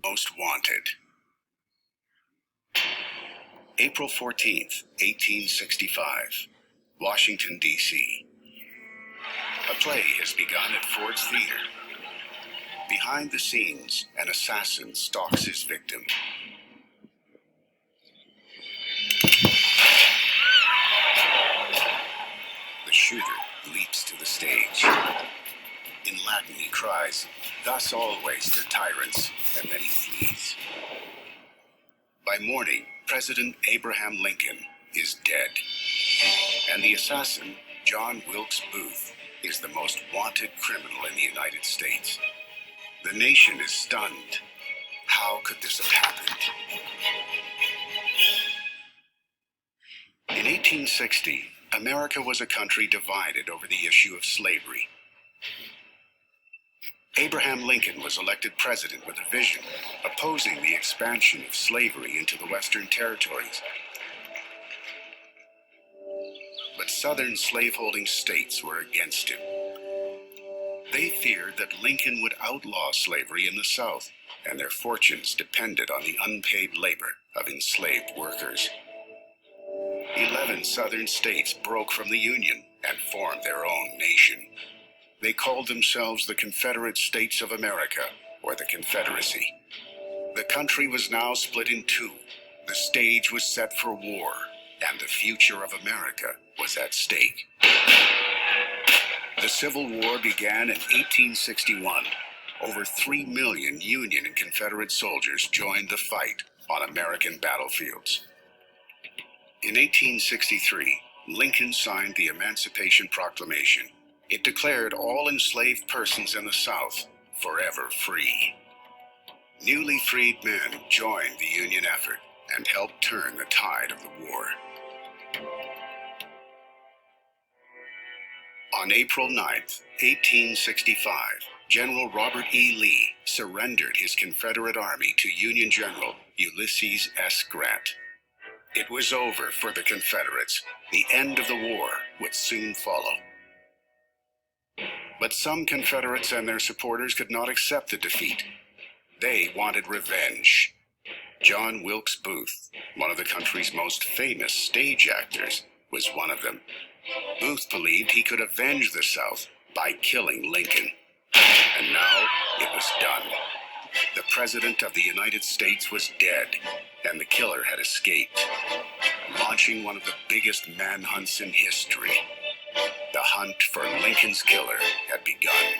Most Wanted. April 14th, 1865, Washington, D.C. A play has begun at Ford's Theater. Behind the scenes, an assassin stalks his victim. The shooter leaps to the stage. In Latin, he cries, "Thus always to tyrants," and then he flees. By morning, President Abraham Lincoln is dead. And the assassin, John Wilkes Booth, is the most wanted criminal in the United States. The nation is stunned. How could this have happened? In 1860, America was a country divided over the issue of slavery. Abraham Lincoln was elected president with a vision opposing the expansion of slavery into the Western territories. But Southern slaveholding states were against him. They feared that Lincoln would outlaw slavery in the South, and their fortunes depended on the unpaid labor of enslaved workers. 11 Southern states broke from the Union and formed their own nation. They called themselves the Confederate States of America, or the Confederacy. The country was now split in two. The stage was set for war, and the future of America was at stake. The Civil War began in 1861. Over 3 million Union and Confederate soldiers joined the fight on American battlefields. In 1863, Lincoln signed the Emancipation Proclamation. It declared all enslaved persons in the South forever free. Newly freed men joined the Union effort and helped turn the tide of the war. On April 9th, 1865, General Robert E. Lee surrendered his Confederate Army to Union General Ulysses S. Grant. It was over for the Confederates. The end of the war would soon follow. But some Confederates and their supporters could not accept the defeat. They wanted revenge. John Wilkes Booth, one of the country's most famous stage actors, was one of them. Booth believed he could avenge the South by killing Lincoln. And now it was done. The President of the United States was dead, and the killer had escaped, launching one of the biggest manhunts in history. The hunt for Lincoln's killer had begun.